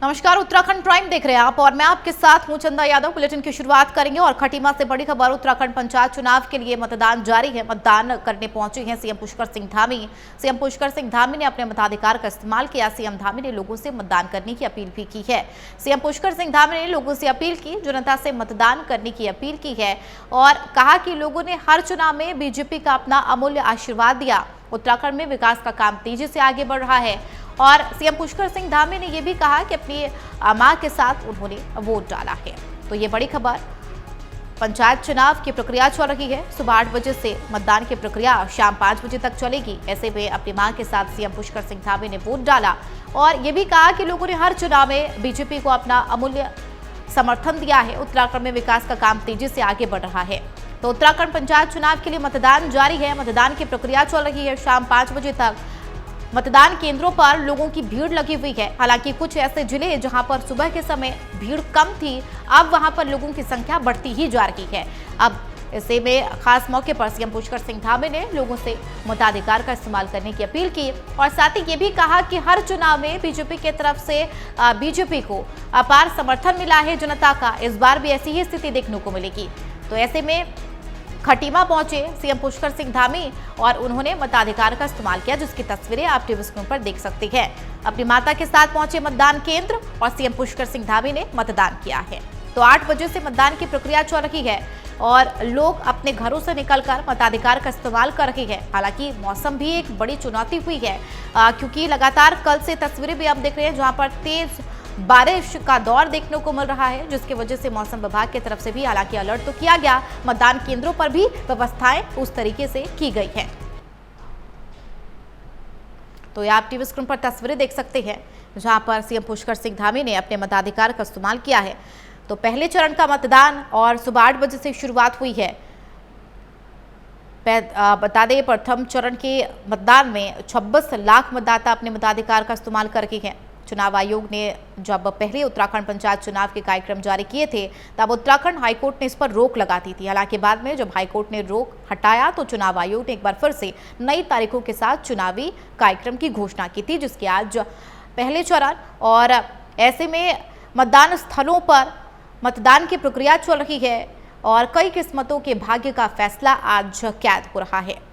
नमस्कार, उत्तराखंड प्राइम देख रहे हैं आप और मैं आपके साथ हूं चंदा यादव। बुलेटिन की शुरुआत करेंगे और खटीमा से बड़ी खबर। उत्तराखंड पंचायत चुनाव के लिए मतदान जारी है। मतदान करने पहुंचे हैं सीएम पुष्कर सिंह धामी। सीएम पुष्कर सिंह धामी ने अपने मताधिकार का इस्तेमाल किया। सीएम धामी ने लोगों से मतदान करने की अपील भी की है। सीएम पुष्कर सिंह धामी ने लोगों से अपील की, जनता से मतदान करने की अपील की है और कहा कि लोगों ने हर चुनाव में बीजेपी का अपना अमूल्य आशीर्वाद दिया। उत्तराखंड में विकास का काम तेजी से आगे बढ़ रहा है और सीएम पुष्कर सिंह धामी ने यह भी कहा कि अपनी मां के साथ उन्होंने वोट डाला है। तो ये बड़ी खबर। पंचायत चुनाव की प्रक्रिया चल रही है। सुबह 8 बजे से मतदान की प्रक्रिया शाम 5 बजे तक चलेगी। ऐसे में अपनी मां के साथ सीएम पुष्कर सिंह धामी ने वोट डाला और ये भी कहा कि लोगों ने हर चुनाव में बीजेपी को अपना अमूल्य समर्थन दिया है। उत्तराखंड में विकास का काम तेजी से आगे बढ़ रहा है। तो उत्तराखंड पंचायत चुनाव के लिए मतदान जारी है। मतदान की प्रक्रिया चल रही है। शाम 5 बजे तक मतदान केंद्रों पर लोगों की भीड़ लगी हुई है। हालांकि कुछ ऐसे जिले जहां पर सुबह के समय भीड़ कम थी, अब वहां पर लोगों की संख्या बढ़ती ही जा रही है। अब ऐसे में खास मौके पर सीएम पुष्कर सिंह धामी ने लोगों से मताधिकार का इस्तेमाल करने की अपील की और साथ ही ये भी कहा कि हर चुनाव में बीजेपी की तरफ से बीजेपी को अपार समर्थन मिला है जनता का। इस बार भी ऐसी ही स्थिति देखने को मिलेगी। तो ऐसे में खटीमा पहुंचे सीएम पुष्कर सिंह धामी और उन्होंने मताधिकार का इस्तेमाल किया, जिसकी तस्वीरें आप टीवी स्क्रीन पर देख सकते हैं। अपनी माता के साथ पहुंचे मतदान केंद्र और सीएम पुष्कर सिंह धामी ने मतदान किया है। तो 8 बजे से मतदान की प्रक्रिया चल रही है और लोग अपने घरों से निकलकर मताधिकार का इस्तेमाल कर रहे हैं। हालांकि मौसम भी एक बड़ी चुनौती हुई है क्योंकि लगातार कल से तस्वीरें भी आप देख रहे हैं जहां पर तेज बारिश का दौर देखने को मिल रहा है, जिसकी वजह से मौसम विभाग की तरफ से भी हालांकि अलर्ट तो किया गया। मतदान केंद्रों पर भी व्यवस्थाएं उस तरीके से की गई है। तो ये आप टीवी स्क्रीन पर तस्वीरें देख सकते हैं जहां पर सीएम पुष्कर सिंह धामी ने अपने मताधिकार का इस्तेमाल किया है। तो पहले चरण का मतदान और सुबह 8 बजे से शुरुआत हुई है। बता दें, प्रथम चरण के मतदान में 26 लाख मतदाता अपने मताधिकार का इस्तेमाल कर रहे हैं। चुनाव आयोग ने जब पहले उत्तराखंड पंचायत चुनाव के कार्यक्रम जारी किए थे तब उत्तराखंड हाईकोर्ट ने इस पर रोक लगा दी थी। हालांकि बाद में जब हाईकोर्ट ने रोक हटाया तो चुनाव आयोग ने एक बार फिर से नई तारीखों के साथ चुनावी कार्यक्रम की घोषणा की थी, जिसके आज पहले चरण और ऐसे में मतदान स्थलों पर मतदान की प्रक्रिया चल रही है और कई किस्मतों के भाग्य का फैसला आज कैद हो रहा है।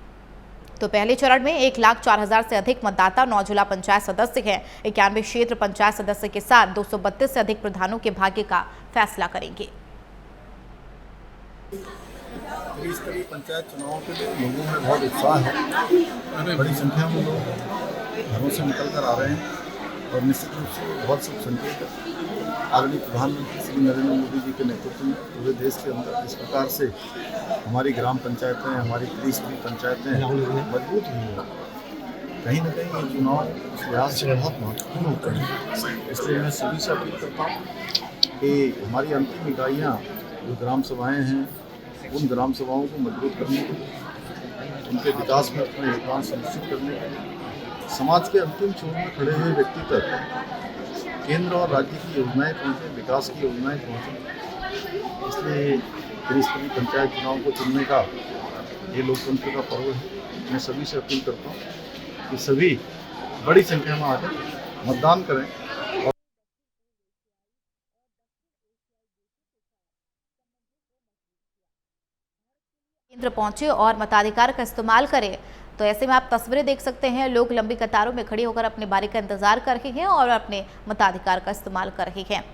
तो पहले चरण में 1,04,000 से अधिक मतदाता 9 जिला पंचायत सदस्य हैं। 91 क्षेत्र पंचायत सदस्य के साथ 232 से अधिक प्रधानों के भाग्य का फैसला करेंगे। त्रिस्तरीय पंचायत चुनावों के लिए लोगों में बहुत उत्साह है। बड़ी संख्या में लोग घरों से निकल कर आ रहे हैं और निश्चित रूप से बहुत शुभ संकेत आदरणीय प्रधानमंत्री श्री नरेंद्र मोदी जी के नेतृत्व में पूरे देश के अंदर इस प्रकार से हमारी ग्राम पंचायतें, हमारी त्रिस्तरीय पंचायतें मजबूत हुई हैं। कहीं न कहीं ये चुनाव इस लिहाज से बहुत महत्वपूर्ण होते हैं। इसलिए मैं सभी से अपील करता हूँ कि हमारी अंतिम इकाइयाँ जो ग्राम सभाएँ हैं, उन ग्राम सभाओं को मजबूत करने के लिए, उनके विकास में अपना योगदान सुनिश्चित करने के लिए, समाज के अंतिम छोर में खड़े हुए व्यक्ति तक केंद्र और राज्य की योजनाएं पहुँचे, विकास की योजनाएं पहुँचे। इसलिए त्रिस्तरीय पंचायत चुनाव को चुनने का ये लोकतंत्र का पर्व है। मैं सभी से अपील करता हूँ कि सभी बड़ी संख्या में आकर मतदान करें। केंद्र पहुंचे और मताधिकार का इस्तेमाल करें। तो ऐसे में आप तस्वीरें देख सकते हैं, लोग लंबी कतारों में खड़े होकर अपने बारी का इंतजार कर रहे हैं और अपने मताधिकार का इस्तेमाल कर रहे हैं।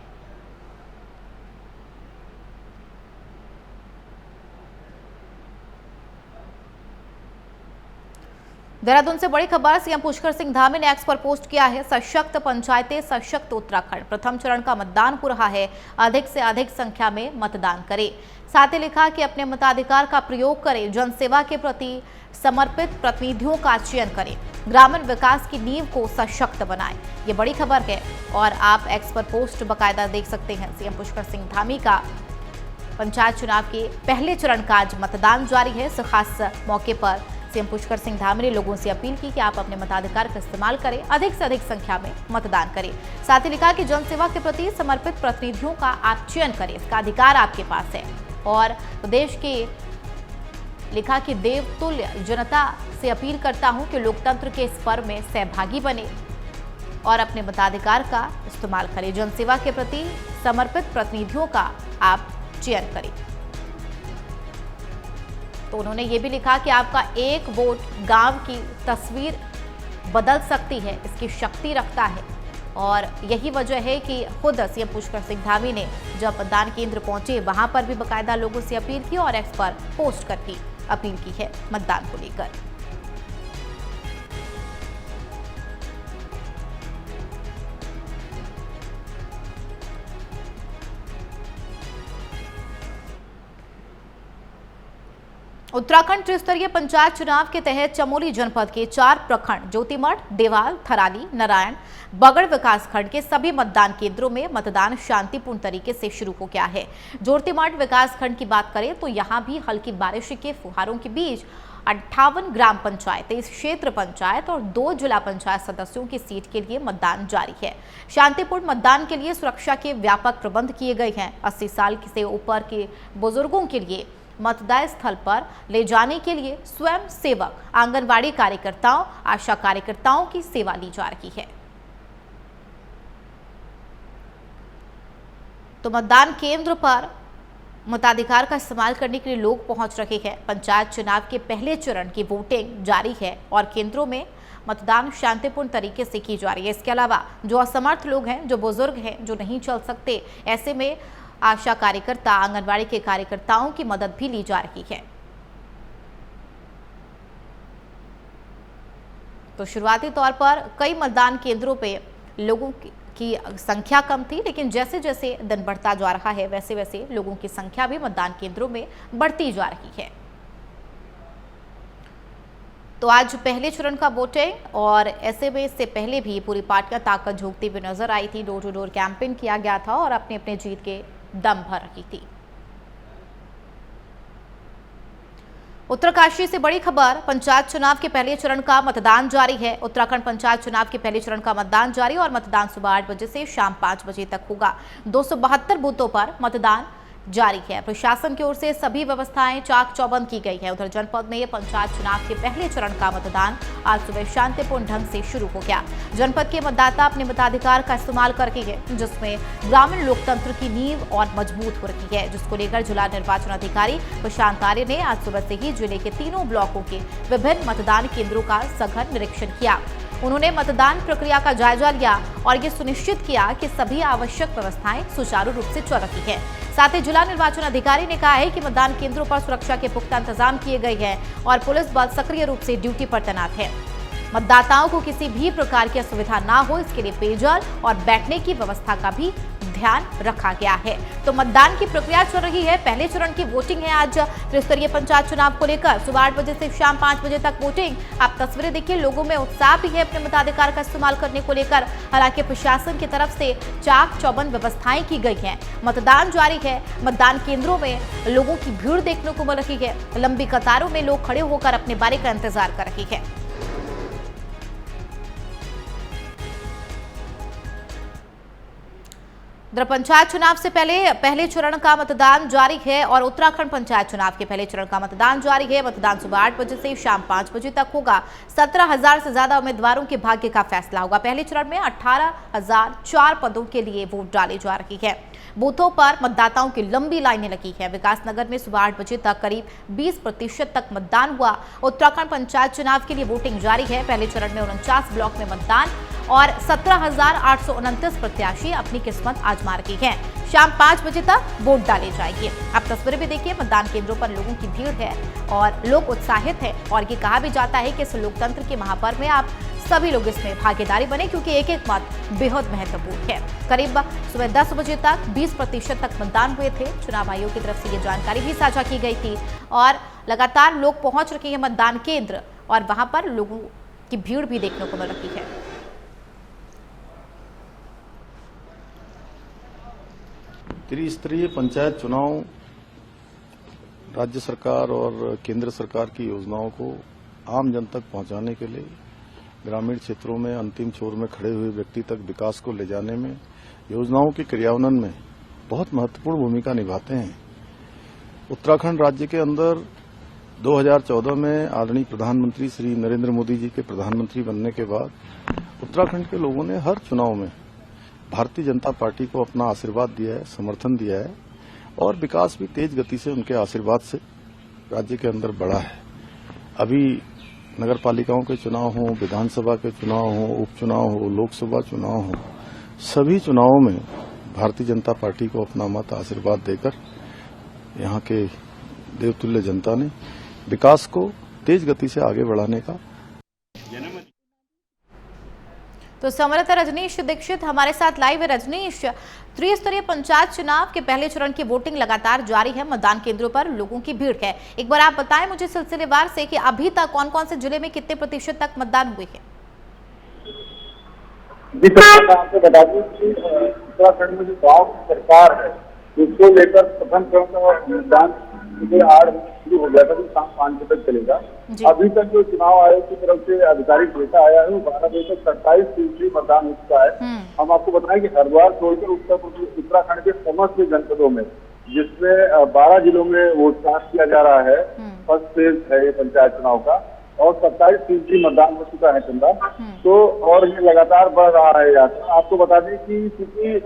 देहरादून से बड़ी खबर। सीएम पुष्कर सिंह धामी ने एक्स पर पोस्ट किया है, सशक्त पंचायतें सशक्त उत्तराखंड। प्रथम चरण का मतदान हो रहा है, अधिक से अधिक संख्या में मतदान करें। साथ ही लिखा कि अपने मताधिकार का प्रयोग करें, जनसेवा के प्रति समर्पित प्रतिनिधियों का चयन करें, ग्रामीण विकास की नींव को सशक्त बनाएं। ये बड़ी खबर है और आप एक्स पर पोस्ट बाकायदा देख सकते हैं। सीएम पुष्कर सिंह धामी का पंचायत चुनाव के पहले चरण का आज मतदान जारी है। इस खास मौके पर सीएम पुष्कर सिंह धामी ने लोगों से अपील की कि आप अपने मताधिकार का इस्तेमाल करें, अधिक से अधिक संख्या में मतदान करें। साथ ही लिखा कि जनसेवा के प्रति समर्पित प्रतिनिधियों का आप चयन करें, इसका अधिकार आपके पास है। और प्रदेश के लिखा कि देवतुल्य जनता से अपील करता हूं कि लोकतंत्र के इस पर्व में सहभागी बने और अपने मताधिकार का इस्तेमाल करें। जनसेवा के प्रति समर्पित प्रतिनिधियों का आप चयन करें। तो उन्होंने ये भी लिखा कि आपका एक वोट गांव की तस्वीर बदल सकती है, इसकी शक्ति रखता है। और यही वजह है कि खुद सीएम पुष्कर सिंह धामी ने जब मतदान केंद्र पहुंचे वहां पर भी बाकायदा लोगों से अपील की और एक्स पर पोस्ट करके अपील की है मतदान को लेकर। उत्तराखंड त्रिस्तरीय पंचायत चुनाव के तहत चमोली जनपद के 4 प्रखंड ज्योतिमठ, देवाल, थराली, नारायण, बगड़ विकासखंड के सभी मतदान केंद्रों में मतदान शांतिपूर्ण तरीके से शुरू हो गया है। ज्योतिमठ विकासखंड की बात करें तो यहां भी हल्की बारिश के फुहारों के बीच 58 ग्राम पंचायत, 23 क्षेत्र पंचायत और 2 जिला पंचायत सदस्यों की सीट के लिए मतदान जारी है। शांतिपूर्ण मतदान के लिए सुरक्षा के व्यापक प्रबंध किए गए हैं। 80 साल से ऊपर के बुजुर्गों के लिए मतदान स्थल पर ले जाने के लिए स्वयं सेवक, आंगनवाड़ी कार्यकर्ताओं, आशा कार्यकर्ताओं की सेवा ली जा रही है। तो मतदान केंद्र पर मताधिकार का इस्तेमाल करने के लिए लोग पहुंच रहे हैं। पंचायत चुनाव के पहले चरण की वोटिंग जारी है और केंद्रों में मतदान शांतिपूर्ण तरीके से की जा रही है। इसके अलावा जो असमर्थ लोग हैं, जो बुजुर्ग हैं, जो नहीं चल सकते, ऐसे में आशा कार्यकर्ता, आंगनवाड़ी के कार्यकर्ताओं की मदद भी ली जा रही है। तो शुरुआती तौर पर कई मतदान केंद्रों पे लोगों की संख्या कम थी, लेकिन जैसे जैसे दिन बढ़ता जा रहा है वैसे वैसे लोगों की संख्या भी मतदान केंद्रों में बढ़ती जा रही है। तो आज पहले चरण का वोटिंग और ऐसे में इससे पहले भी पूरी पार्टियां ताकत झोंकती हुई नजर आई थी। डोर टू डोर कैंपेन किया गया था और अपने अपने जीत के दम भर रही थी। उत्तरकाशी से बड़ी खबर, पंचायत चुनाव के पहले चरण का मतदान जारी है। उत्तराखंड पंचायत चुनाव के पहले चरण का मतदान जारी और मतदान सुबह 8 बजे से शाम 5 बजे तक होगा। 272 बूथों पर मतदान जारी है। प्रशासन की ओर से सभी व्यवस्थाएं चाक चौबंद की गई है। उधर जनपद में पंचायत चुनाव के पहले चरण का मतदान आज सुबह शांतिपूर्ण ढंग से शुरू हो गया। जनपद के मतदाता अपने मताधिकार का इस्तेमाल कर रहे हैं, जिसमें ग्रामीण लोकतंत्र की नींव और मजबूत हो रही है, जिसको लेकर जिला निर्वाचन अधिकारी प्रशांत आर्य ने आज सुबह से ही जिले के 3 ब्लॉकों के विभिन्न मतदान केंद्रों का सघन निरीक्षण किया। उन्होंने मतदान प्रक्रिया का जायजा लिया और ये सुनिश्चित किया कि सभी आवश्यक व्यवस्थाएं सुचारू रूप से चल रही है। साथ ही जिला निर्वाचन अधिकारी ने कहा है कि मतदान केंद्रों पर सुरक्षा के पुख्ता इंतजाम किए गए हैं और पुलिस बल सक्रिय रूप से ड्यूटी पर तैनात है। मतदाताओं को किसी भी प्रकार की असुविधा ना हो, इसके लिए पेयजल और बैठने की व्यवस्था का भी ध्यान रखा गया है। तो मतदान की प्रक्रिया चल रही है। पहले चरण की वोटिंग है आज त्रिस्तरीय पंचायत चुनाव को लेकर। सुबह 8 बजे से शाम 5 बजे तक वोटिंग। आप तस्वीरें देखिए, लोगों में उत्साह भी है अपने मताधिकार का इस्तेमाल करने को लेकर। हालांकि प्रशासन की तरफ से चाक चौबंद व्यवस्थाएं की गई हैं। मतदान जारी है। मतदान केंद्रों में लोगों की भीड़ देखने को मिल रही है। लंबी कतारों में लोग खड़े होकर अपने बारी का इंतजार कर रहे हैं। उधर पंचायत चुनाव से पहले चरण का मतदान जारी है और उत्तराखंड पंचायत चुनाव के पहले चरण का मतदान जारी है। मतदान सुबह 8 बजे से शाम 5 बजे तक होगा। 17,000 से ज्यादा उम्मीदवारों के भाग्य का फैसला होगा। पहले चरण में 18,004 पदों के लिए वोट डाले जा रही है। बूथों पर मतदाताओं की लंबी लाइनें लगी है। विकासनगर में सुबह 8 बजे तक करीब 20% तक मतदान हुआ। उत्तराखंड पंचायत चुनाव के लिए वोटिंग जारी है। पहले चरण में 49 ब्लॉक में मतदान और 17,829 प्रत्याशी अपनी किस्मत आजमा रही हैं। शाम 5 बजे तक वोट डाले जाएंगे। आप तस्वीरें भी देखिए, मतदान केंद्रों पर लोगों की भीड़ है और लोग उत्साहित हैं और ये कहा भी जाता है कि इस लोकतंत्र के महापर्व में आप सभी लोग इसमें भागीदारी बने, क्योंकि एक एक मत बेहद महत्वपूर्ण है। करीब सुबह 10 बजे तक 20% तक मतदान हुए थे। चुनाव आयोग की तरफ से ये जानकारी भी साझा की गई थी और लगातार लोग पहुंच रहे हैं मतदान केंद्र और वहां पर लोगों की भीड़ भी देखने को मिल रही है। त्रिस्तरीय पंचायत चुनाव राज्य सरकार और केंद्र सरकार की योजनाओं को आम जन तक पहुंचाने के लिए ग्रामीण क्षेत्रों में अंतिम छोर में खड़े हुए व्यक्ति तक विकास को ले जाने में, योजनाओं के क्रियान्वयन में बहुत महत्वपूर्ण भूमिका निभाते हैं। उत्तराखंड राज्य के अंदर 2014 में आदरणीय प्रधानमंत्री श्री नरेंद्र मोदी जी के प्रधानमंत्री बनने के बाद उत्तराखंड के लोगों ने हर चुनाव में भारतीय जनता पार्टी को अपना आशीर्वाद दिया है, समर्थन दिया है और विकास भी तेज गति से उनके आशीर्वाद से राज्य के अंदर बढ़ा है। अभी नगर पालिकाओं के चुनाव हो, विधानसभा के चुनाव हो, उपचुनाव हो, लोकसभा चुनाव हो, सभी चुनावों में भारतीय जनता पार्टी को अपना मत आशीर्वाद देकर यहाँ के देवतुल्य जनता ने विकास को तेज गति से आगे बढ़ाने का। तो संवाददाता रजनीश दीक्षित हमारे साथ लाइव है। रजनीश, त्रिस्तरीय पंचायत चुनाव के पहले चरण की वोटिंग लगातार जारी है, मतदान केंद्रों पर लोगों की भीड़ है। एक बार आप बताएं मुझे सिलसिलेवार से कि अभी तक कौन कौन से जिले में कितने प्रतिशत तक मतदान हुए हैं? जी सर, आपको बता दूं कि उत्तराखंड में जो गांव की सरकार है उसको लेकर प्रथम चरण का मतदान सुबह 8 शुरू हो गया था, जो शाम 5 बजे तक चलेगा। अभी तक जो चुनाव आयोग की तरफ से आधिकारिक डेटा आया है वो 12 बजे तक 27% मतदान हो चुका है। हम आपको बताएं कि हरिद्वार छोड़कर उत्तराखंड के समस्त जनपदों में, जिसमें 12 जिलों में वोट कास्ट किया जा रहा है, फर्स्ट फेज है ये पंचायत चुनाव का, और 27% मतदान हो चुका है चंदा। तो और ये लगातार बढ़ रहा है यात्रा। आपको बता दें कि क्योंकि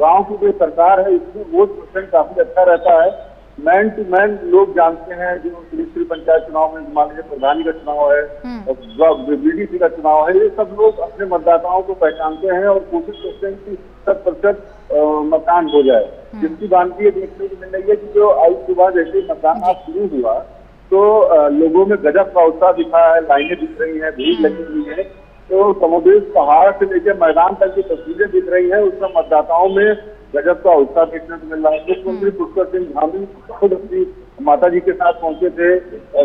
गांव की जो सरकार है इसमें वोट परसेंट काफी अच्छा रहता है। मैन टू मैन लोग जानते हैं, जो त्रिस्तरीय पंचायत चुनाव में मान लीजिए प्रधानी का चुनाव है, बीडीसी का चुनाव है, ये सब लोग अपने मतदाताओं को पहचानते हैं और कोशिश करते हैं कि 100% मतदान हो जाए। जिसकी भांति ये देखने को मिल रही है कि जो आज सुबह जैसे मतदान आज शुरू हुआ तो लोगों में गजब का उत्साह दिखा है, लाइनें दिख रही हैं, भीड़ लगी हुई है। तो समुद्री पहाड़ से लेकर मैदान तक की तस्वीरें दिख रही है, उसमें मतदाताओं में गजब का उत्साह देखने को मिल रहा है। मुख्यमंत्री पुष्कर सिंह धामी खुद अपनी माता जी के साथ पहुंचे थे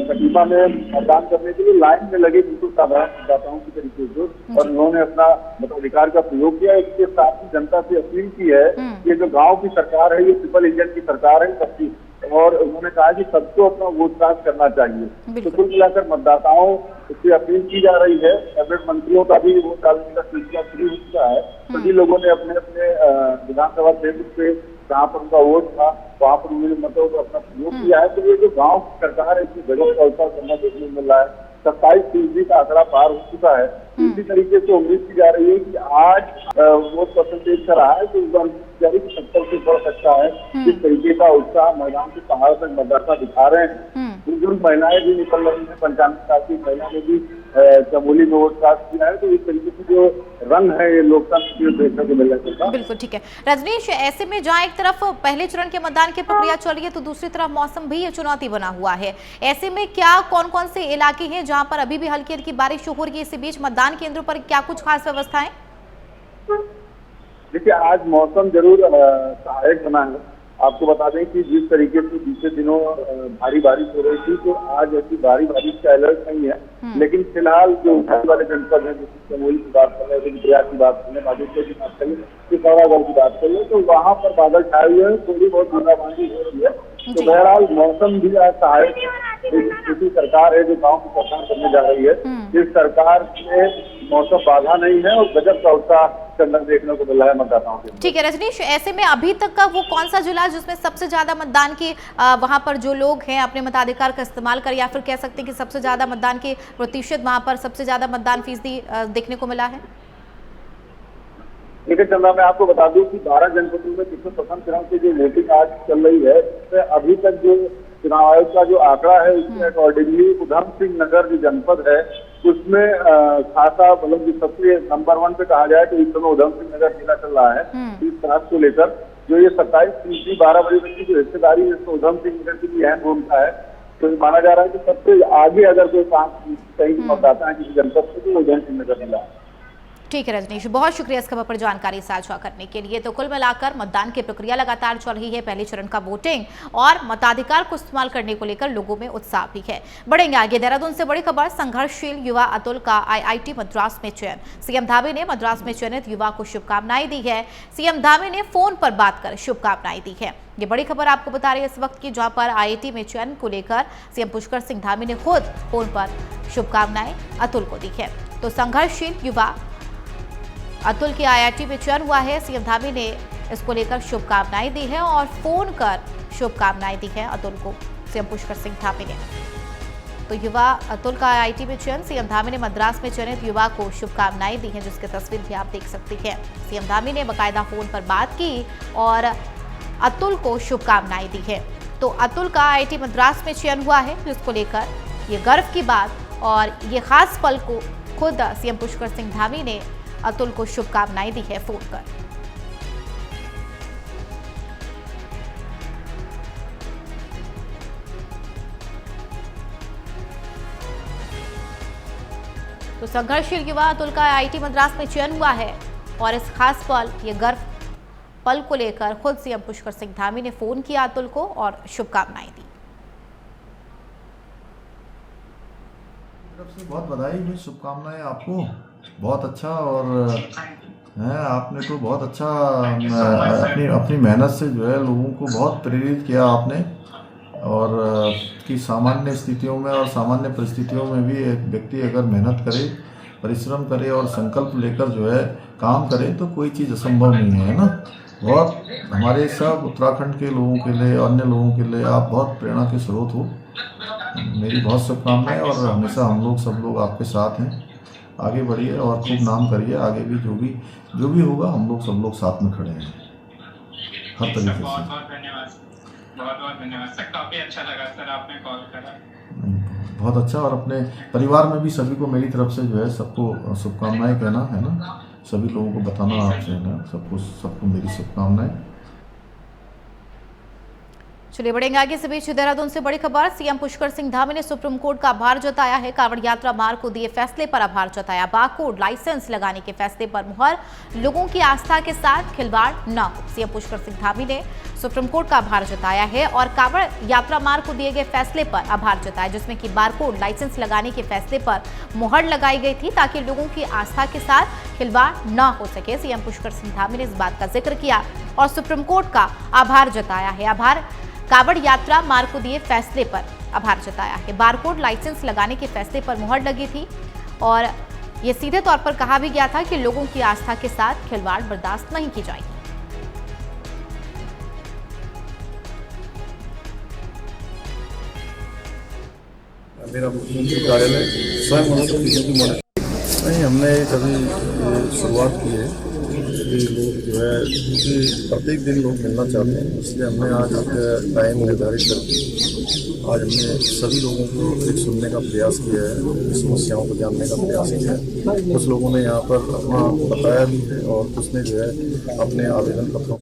कटीमा में मतदान करने के लिए, लाइन में लगे बिल्कुल साधारण मतदाताओं की तरीके से, और उन्होंने अपना मताधिकार का प्रयोग किया। इसके साथ ही जनता से अपील की है कि जो गाँव की सरकार है ये ट्रिपल इंजन की सरकार है सबकी, और उन्होंने कहा कि सबको अपना वोट कास्ट करना चाहिए। तो कुल मिलाकर मतदाताओं से अपील की जा रही है। कैबिनेट मंत्रियों का भी वोट डालने का सिलसिला शुरू हो चुका है। सभी लोगों ने अपने अपने विधानसभा क्षेत्र से जहाँ पर उनका वोट था वहाँ पर उन्होंने मतों को अपना प्रयोग किया है। तो ये जो गाँव की सरकार है इसकी गजब का उत्साह करना देखने को मिल रहा है। 27% का आंकड़ा पार हो चुका है। इसी तरीके से उम्मीद की जा रही है कि आज वोट परसेंटेज का रहा है तो इस बार 70 से बढ़ सकता है। इस तरीके का उत्साह मैदान के पहाड़ तक मतदाता दिखा रहे हैं। बुजुर्ग महिलाएं भी निकल रही है, 95 साल की महिला ने भी चमोली में वोट कास्ट किया है। तो इस तरीके से जो रंग है ये लोकतंत्र देखने को मिल रहा है। बिल्कुल ठीक है रजनीश, ऐसे में जहाँ एक तरफ पहले चरण के मतदान की प्रक्रिया चल रही है तो दूसरी तरफ मौसम भी ये चुनौती बना हुआ है। ऐसे में क्या कौन कौन से इलाके हैं जहाँ पर अभी भी हल्की हल्की बारिश हो रही है? इसी बीच मतदान केंद्रों पर क्या कुछ खास व्यवस्थाएं? देखिए, आज मौसम जरूर सहायक बना है। आपको बता दें कि जिस तरीके से बीते दिनों भारी बारिश हो रही थी तो आज ऐसी भारी बारिश का अलर्ट नहीं है। लेकिन फिलहाल जो ऊंचाई वाले जनपद है, जैसे चमोली की बात कर रहे हैं, प्रयाग की बात कर रहे हैं, बागेश्वर की बात कर रहे हैं, पिथौरागढ़ की बात कर रहे हैं, तो वहाँ पर बादल छाए हुए हैं, थोड़ी बहुत बूंदाबांदी हो रही है। तो बहरहाल मौसम भी आज सहायक है। सरकार है जो गाँव की सरकार करने जा रही है, इस सरकार में मौसम बाधा नहीं है और गजब का उत्साह देखने को मिला है मतदाताओं के। ठीक है रजनीश, ऐसे में अभी तक का वो कौन सा जिला जिसमें सबसे ज्यादा मतदान की वहां पर जो लोग हैं अपने मताधिकार का इस्तेमाल कर, या फिर कह सकते हैं कि सबसे ज्यादा मतदान के प्रतिशत वहां पर सबसे ज्यादा मतदान फीसदी देखने को मिला है? देखिए चंदा, मैं आपको बता दूं कि 12 जनपदों में जिसमें प्रथम चरण की जो वोटिंग आज चल रही है उसमें अभी तक जो चुनाव आयोग का जो आंकड़ा है उसके अकॉर्डिंगली उधम सिंह नगर जो जनपद है उसमें खासा मतलब जो सबसे नंबर 1 पे कहा जाए तो इस समय उधम सिंह नगर जिला चल रहा है। इस बात को लेकर जो ये 27% 12 बजे तक की जो हिस्सेदारी है इसमें उधम सिंह नगर की भी अहम भूमिका है। तो माना जा रहा है कि सबसे आगे अगर कोई काम कहीं मतदाता है किसी जनपद से तो उधम सिंह नगर जिला। ठीक है रजनीश, बहुत शुक्रिया इस खबर पर जानकारी साझा करने के लिए। तो कुल मिलाकर मतदान की प्रक्रिया लगातार चल रही है, पहले चरण का वोटिंग और मताधिकार को इस्तेमाल करने को लेकर लोगों में उत्साह भी है। बढ़ेंगे आगे। देहरादून से बड़ी खबर, संघर्षशील युवा अतुल का IIT मद्रास में चयन। सीएम धामी ने मद्रास में चयनित युवा को शुभकामनाएं दी है। सीएम धामी ने फोन पर बात कर शुभकामनाएं दी है। ये बड़ी खबर आपको बता रही है इस वक्त की, जहां पर IIT में चयन को लेकर सीएम पुष्कर सिंह धामी ने खुद फोन पर शुभकामनाएं अतुल को दी है। तो संघर्षशील युवा अतुल के IIT में चयन हुआ है। सीएम धामी ने इसको लेकर शुभकामनाएं दी है और फोन कर शुभकामनाएं दी है अतुल को सीएम पुष्कर सिंह धामी ने। तो युवा अतुल का आईआईटी में चयन, सीएम धामी ने मद्रास में चयनित युवा को शुभकामनाएं दी हैं, जिसकी तस्वीर भी आप देख सकती हैं। सीएम धामी ने बाकायदा फोन पर बात की और अतुल को शुभकामनाएं दी है। तो अतुल का आईआईटी मद्रास में चयन हुआ है, जिसको लेकर ये गर्व की बात और ये खास पल को खुद सीएम पुष्कर सिंह धामी ने अतुल को शुभकामनाएं दी है फोन कर। तो संघर्षशील युवा अतुल का आईआईटी मद्रास में चयन हुआ है और इस खास ये गर्व पल को लेकर खुद सीएम पुष्कर सिंह धामी ने फोन किया अतुल को और शुभकामनाएं दी। तरफ से बहुत बधाई हुई, शुभकामनाएं आपको। बहुत अच्छा और है, आपने तो बहुत अच्छा अपनी मेहनत से जो है लोगों को बहुत प्रेरित किया आपने, और कि सामान्य स्थितियों में और सामान्य परिस्थितियों में भी एक व्यक्ति अगर मेहनत करे, परिश्रम करे और संकल्प लेकर जो है काम करे तो कोई चीज़ असंभव नहीं है ना। बहुत हमारे सब उत्तराखंड के लोगों के लिए, अन्य लोगों के लिए आप बहुत प्रेरणा के स्रोत हो। मेरी बहुत शुभकामनाएं और हमेशा हम लोग सब लोग आपके साथ हैं। आगे बढ़िए और खूब नाम करिए। आगे भी जो भी होगा हम लोग सब लोग साथ में खड़े हैं हर तरीके से। बहुत बहुत धन्यवाद सर, काफी अच्छा लगा सर आपने कॉल करा। बहुत अच्छा, और अपने परिवार में भी सभी को मेरी तरफ से जो है सबको शुभकामनाएं कहना है ना, सभी लोगों को बताना आपसे है ना, सबको मेरी शुभकामनाएं। चलिए बढ़ेंगे आगे। इस बीच देहरादून से बड़ी खबर, सीएम पुष्कर सिंह धामी ने सुप्रीम कोर्ट का आभार जताया है। कांवड़ यात्रा मार्ग को दिए फैसले पर आभार जताया। बारकोड लाइसेंस लगाने के फैसले पर मुहर, लोगों की आस्था के साथ खिलवाड़ न हो। सीएम पुष्कर सिंह धामी ने सुप्रीम कोर्ट का आभार जताया है और कांवड़ यात्रा मार्ग को दिए गए फैसले पर आभार जताया, जिसमें कि बारकोड लाइसेंस लगाने के फैसले पर मुहर लगाई गई थी ताकि लोगों की आस्था के साथ खिलवाड़ न हो सके। सीएम पुष्कर सिंह धामी ने इस बात का जिक्र किया और सुप्रीम कोर्ट का आभार जताया है। कांवड़ यात्रा मार्ग को दिए फैसले पर आभार जताया है। बारकोड लाइसेंस लगाने के फैसले पर मुहर लगी थी और ये सीधे तौर पर कहा भी गया था कि लोगों की आस्था के साथ खिलवाड़ बर्दाश्त नहीं की जाएगी। मेरा मुख्यमंत्री कार्यालय स्वयं नहीं, हमने कभी शुरुआत की है कि लोग जो है कि प्रत्येक दिन लोग मिलना चाहते हैं, इसलिए हमने आज एक टाइम निर्धारित करके आज हमने सभी लोगों को एक सुनने का प्रयास किया है, समस्याओं को जानने का प्रयास किया है। कुछ लोगों ने यहाँ पर अपना बताया भी है और कुछ ने जो है अपने आवेदन पत्रों।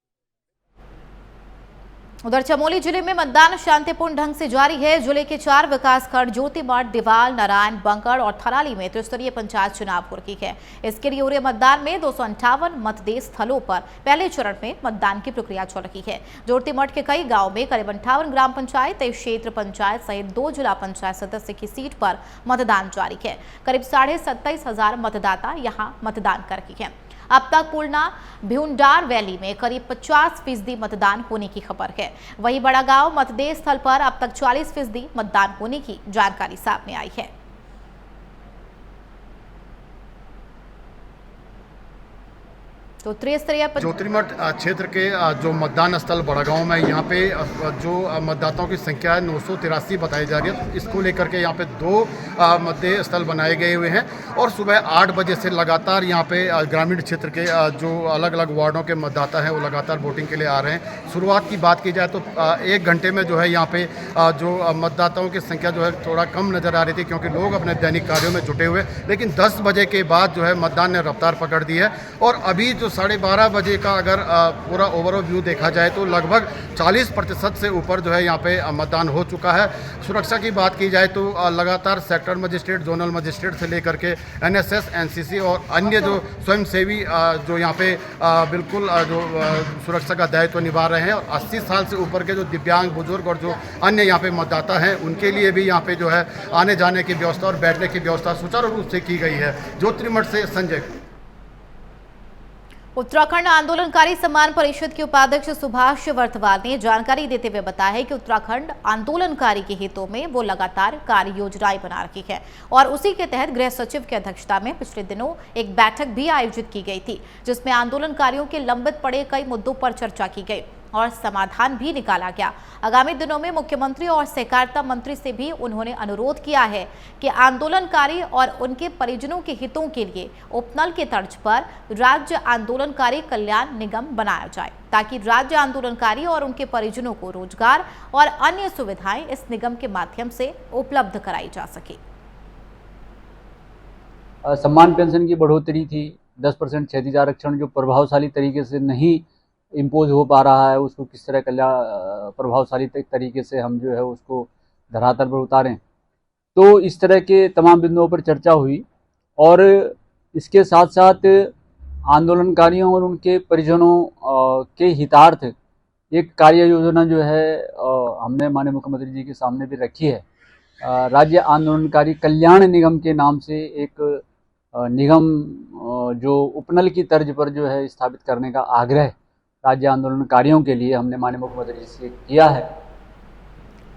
उधर चमोली जिले में मतदान शांतिपूर्ण ढंग से जारी है। जिले के 4 विकासखंड ज्योतिमठ, दीवाल, नारायण, बंकड़ और थराली में त्रिस्तरीय पंचायत चुनाव हो रही है। इसके लिए हो रहे मतदान में 258 मतदेय स्थलों पर पहले चरण में मतदान की प्रक्रिया चल रही है। ज्योतिमठ के कई गांव में करीब 58 ग्राम पंचायत, 23 क्षेत्र पंचायत सहित 2 जिला पंचायत सदस्य की सीट पर मतदान जारी है। करीब 27,500 मतदाता यहां मतदान कर रहे हैं। अब तक पुलना भ्यूंडार वैली में करीब 50% मतदान होने की खबर है। वहीं बड़ा गांव मतदेय स्थल पर अब तक 40% मतदान होने की जानकारी सामने आई है। तो त्रिस्तरीय ज्योतिमठ क्षेत्र के जो मतदान स्थल बड़ागांव में यहाँ पे जो मतदाताओं की संख्या है 983 बताई जा रही है। इसको लेकर के यहाँ पे 2 मतदेय स्थल बनाए गए हुए हैं और सुबह 8 बजे से लगातार यहाँ पे ग्रामीण क्षेत्र के जो अलग अलग वार्डों के मतदाता हैं वो लगातार वोटिंग के लिए आ रहे हैं। शुरुआत की बात की जाए तो 1 घंटे में जो है यहाँ पे जो मतदाताओं की संख्या जो है थोड़ा कम नज़र आ रही थी, क्योंकि लोग अपने दैनिक कार्यों में जुटे हुए, लेकिन 10 बजे के बाद जो है मतदान ने रफ्तार पकड़ दी है और अभी जो 12:30 बजे का अगर पूरा ओवरऑल व्यू देखा जाए तो लगभग 40% से ऊपर जो है यहाँ पे मतदान हो चुका है। सुरक्षा की बात की जाए तो लगातार सेक्टर मजिस्ट्रेट, जोनल मजिस्ट्रेट से लेकर के NSS, NCC और अन्य जो स्वयंसेवी जो यहाँ पे बिल्कुल जो सुरक्षा का दायित्व निभा रहे हैं और 80 साल से ऊपर के जो दिव्यांग, बुजुर्ग और जो अन्य यहाँ पे मतदाता हैं उनके लिए भी यहाँ पे जो है आने जाने की व्यवस्था और बैठने की व्यवस्था सुचारू रूप से की गई है। ज्योतिमठ से संजय। उत्तराखंड आंदोलनकारी सम्मान परिषद के उपाध्यक्ष सुभाष वर्तवाल ने जानकारी देते हुए बताया है कि उत्तराखंड आंदोलनकारी के हितों में वो लगातार कार्य योजनाएं बना रही है और उसी के तहत गृह सचिव की अध्यक्षता में पिछले दिनों एक बैठक भी आयोजित की गई थी, जिसमें आंदोलनकारियों के लंबित पड़े कई मुद्दों पर चर्चा की गई। और समाधान भी निकाला गया। आगामी दिनों में मुख्यमंत्री और सहकारिता मंत्री से भी उन्होंने अनुरोध किया है कि आंदोलनकारी और उनके परिजनों के हितों के लिए उपनल के तर्ज पर राज्य आंदोलनकारी कल्याण निगम बनाया जाए, ताकि राज्य आंदोलनकारी और उनके परिजनों को रोजगार और अन्य सुविधाएं इस निगम के माध्यम से उपलब्ध कराई जा सके। सम्मान पेंशन की बढ़ोतरी थी, 10% क्षैतिज आरक्षण जो प्रभावशाली तरीके से नहीं इम्पोज हो पा रहा है, उसको किस तरह कल्याण प्रभावशाली तरीके से हम जो है उसको धरातल पर उतारें। तो इस तरह के तमाम बिंदुओं पर चर्चा हुई और इसके साथ साथ आंदोलनकारियों और उनके परिजनों के हितार्थ एक कार्य योजना जो है हमने माननीय मुख्यमंत्री जी के सामने भी रखी है। राज्य आंदोलनकारी कल्याण निगम के नाम से एक निगम जो उपनल की तर्ज पर जो है स्थापित करने का आग्रह राज्य आंदोलनकारियों के लिए हमने माननीय मुख्यमंत्री जी से किया है।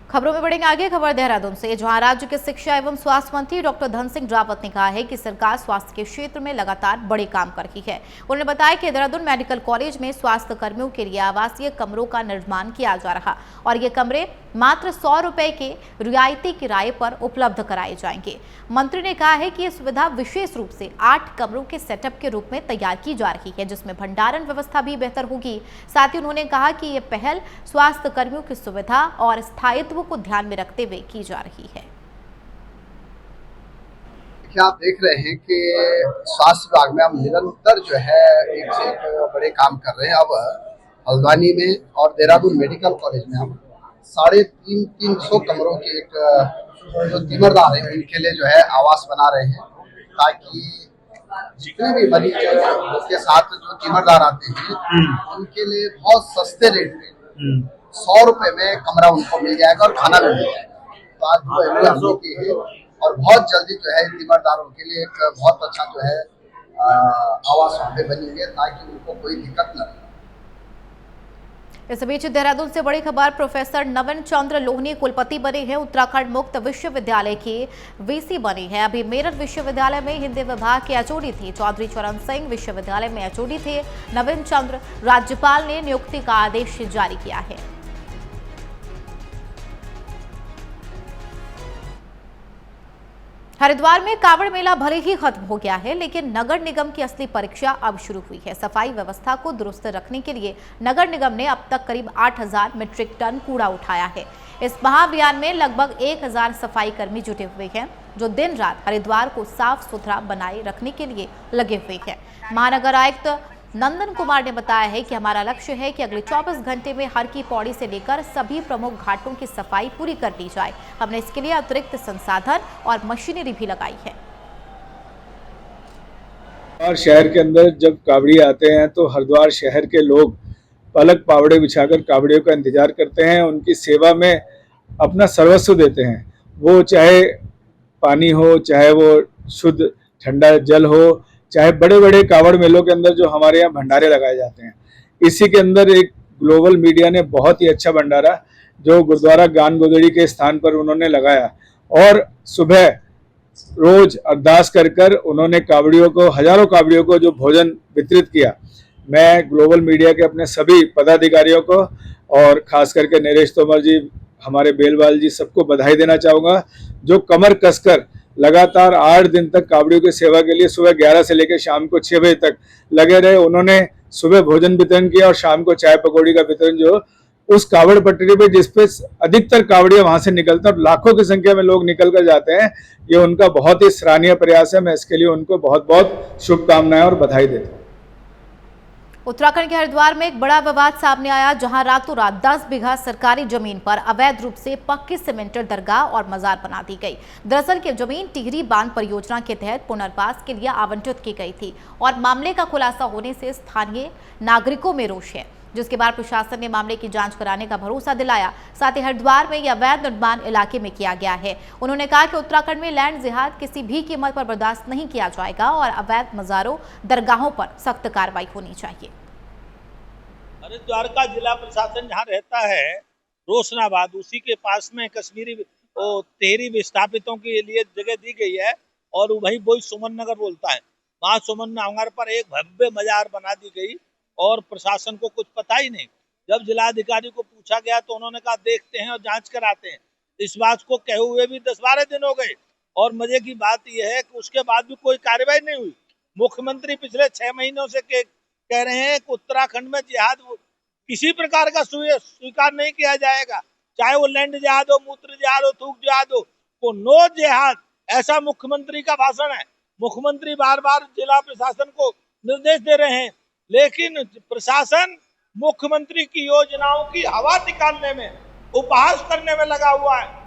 खबरों में बढ़ेंगे आगे। खबर देहरादून से, जहां राज्य के शिक्षा एवं स्वास्थ्य मंत्री डॉक्टर धन सिंह रावत ने कहा है कि सरकार स्वास्थ्य के क्षेत्र में लगातार बड़े काम कर रही है। उन्होंने बताया कि देहरादून मेडिकल कॉलेज में स्वास्थ्य कर्मियों के लिए आवासीय कमरों का निर्माण किया जा रहा और ये कमरे मात्र 100 रुपए के रियायती किराए पर उपलब्ध कराए जाएंगे। मंत्री ने कहा है कि यह सुविधा विशेष रूप से 8 कमरों के सेटअप के रूप में तैयार की जा रही है, जिसमें भंडारण व्यवस्था भी बेहतर होगी। साथ ही उन्होंने कहा कि यह पहल स्वास्थ्य कर्मियों की सुविधा और स्थायित्व को ध्यान में रखते हुए की जा रही है। क्या आप देख रहे हैं कि स्वास्थ्य विभाग में हम निरंतर जो है एक से एक बड़े काम कर रहे हैं। अब हल्द्वानी में और देहरादून मेडिकल कॉलेज में हम 350 कमरों के एक जो तीमरदार हैं उनके लिए जो है आवास बना रहे हैं, ताकि जितने भी मरीज के साथ जो तीमरदार आते हैं उनके लिए बहुत सस्ते रेट में 100 रुपए में कमरा उनको मिल जाएगा और खाना भी मिल जाएगा। तो आज जो एमरजेंसी की है और बहुत जल्दी जो है तीमरदारों के लिए एक बहुत अच्छा जो है आवास वहाँ पे बनेंगे, ताकि उनको कोई दिक्कत न हो। इस बीच देहरादून से बड़ी खबर, प्रोफेसर नवीन चंद्र लोहनी कुलपति बने हैं। उत्तराखंड मुक्त विश्वविद्यालय की वीसी बनी है। अभी मेरठ विश्वविद्यालय में हिंदी विभाग के एचओडी थी। चौधरी चरण सिंह विश्वविद्यालय में एचओडी थे। नवीन चंद्र राज्यपाल ने नियुक्ति का आदेश जारी किया है। हरिद्वार में कांवड़ मेला भले ही खत्म हो गया है, लेकिन नगर निगम की असली परीक्षा अब शुरू हुई है। सफाई व्यवस्था को दुरुस्त रखने के लिए नगर निगम ने अब तक करीब 8000 मीट्रिक टन कूड़ा उठाया है। इस महाअभियान में लगभग 1000 सफाई कर्मी जुटे हुए हैं, जो दिन रात हरिद्वार को साफ सुथरा बनाए रखने के लिए लगे हुए हैं। महानगर आयुक्त नंदन कुमार ने बताया है कि हमारा लक्ष्य है कि अगले 24 घंटे में हर की पौड़ी से लेकर सभी प्रमुख घाटों की सफाई पूरी कर ली जाए। हमने इसके लिए अतिरिक्त संसाधन और मशीनरी भी लगाई है। हरिद्वार शहर के अंदर जब कावड़ी आते हैं तो हरिद्वार शहर के लोग पलक पावड़े बिछाकर कावड़ियों का इंतजार करते हैं, उनकी सेवा में अपना सर्वस्व देते हैं। वो चाहे पानी हो, चाहे वो शुद्ध ठंडा जल हो, चाहे बड़े बड़े कावड़ मेलों के अंदर जो हमारे यहाँ भंडारे लगाए जाते हैं। इसी के अंदर एक ग्लोबल मीडिया ने बहुत ही अच्छा भंडारा जो गुरुद्वारा ज्ञान गोदड़ी के स्थान पर उन्होंने लगाया और सुबह रोज अरदास कर कर उन्होंने कावड़ियों को, हजारों कावड़ियों को जो भोजन वितरित किया। मैं ग्लोबल मीडिया के अपने सभी पदाधिकारियों को और खास करके नरेश तोमर जी, हमारे बेलवाल जी, सबको बधाई देना चाहूँगा, जो कमर कसकर लगातार 8 दिन तक कावड़ियों की सेवा के लिए सुबह 11 से लेकर शाम को 6 बजे तक लगे रहे। उन्होंने सुबह भोजन वितरण किया और शाम को चाय पकौड़ी का वितरण जो उस कावड़ पटरी पे जिसपे अधिकतर कावड़ियां वहां से निकलते हैं और लाखों की संख्या में लोग निकल कर जाते हैं, ये उनका बहुत ही सराहनीय प्रयास है। मैं इसके लिए उनको बहुत बहुत शुभकामनाएं और बधाई देता हूँ। उत्तराखंड के हरिद्वार में एक बड़ा विवाद सामने आया, जहां रातों रात 10 बीघा सरकारी जमीन पर अवैध रूप से पक्की सीमेंटेड दरगाह और मजार बना दी गई। दरअसल ये जमीन टिहरी बांध परियोजना के तहत पुनर्वास के लिए आवंटित की गई थी और मामले का खुलासा होने से स्थानीय नागरिकों में रोष है, जिसके बाद प्रशासन ने मामले की जांच कराने का भरोसा दिलाया। साथ ही हरिद्वार में यह अवैध निर्माण इलाके में किया गया है। उन्होंने कहा कि उत्तराखंड में लैंड जिहाद किसी भी कीमत पर बर्दाश्त नहीं किया जाएगा और अवैध मजारों दरगाहों पर सख्त कार्रवाई होनी चाहिए। हरिद्वार का जिला प्रशासन जहाँ रहता है रोशनाबाद, उसी के पास में कश्मीरी टिहरी विस्थापितों के लिए जगह दी गई है और वही सुमन नगर बोलता है। वहाँ सुमन नगर पर एक भव्य मजार बना दी गई और प्रशासन को कुछ पता ही नहीं। जब जिलाधिकारी को पूछा गया तो उन्होंने कहा देखते हैं और जांच कराते हैं। इस बात को कहे हुए भी 10-12 दिन हो गए और मजे की बात यह है कि उसके बाद भी कोई कार्रवाई नहीं हुई। मुख्यमंत्री पिछले 6 महीनों से कह रहे हैं कि उत्तराखंड में जिहाद किसी प्रकार का स्वीकार नहीं किया जाएगा, चाहे वो लैंड जिहाद हो, मूत्र जिहाद हो, थूक जिहाद हो, वो नो जिहाद, ऐसा मुख्यमंत्री का भाषण है। मुख्यमंत्री बार बार जिला प्रशासन को निर्देश दे रहे हैं, लेकिन प्रशासन मुख्यमंत्री की योजनाओं की हवा निकालने में, उपहास करने में लगा हुआ है।